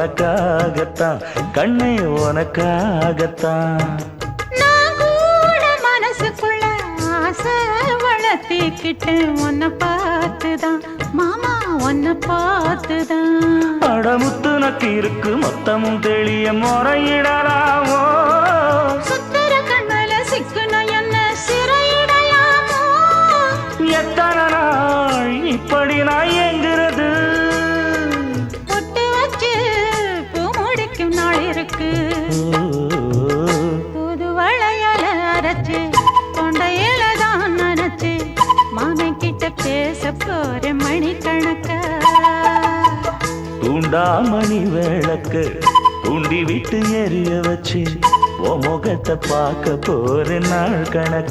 உனக்காகத்தான் கண்ணே உனக்காகத்தான். நான் கூட மனசுக்குள்ள ஆசை வளர்த்திக்கிட்டேன் உன்னை பார்த்துதான் மாமா உன்னை பார்த்துதான். அடமுத்து நக்கு இருக்கு மொத்தமும் தெளிய முறையிடலாமோ சுத்தர கண்ணல சிக்கன என்ன சிறையிடையாமோ. எத்தனை நாள் இப்படி நான் எங்கிறது பொட்டு வச்சு பூ முடிக்கும் நாள் இருக்கு. புது வளையல அரைச்சு தொண்டையில தான் நினைச்சு மாமன் கிட்ட பேச போற மணிக்கணக்க. தூண்டாமணி விளக்கு தூண்டி விட்டு எரிய வச்சு உன் முகத்தை பார்க்க போற நாள் கணக்கு.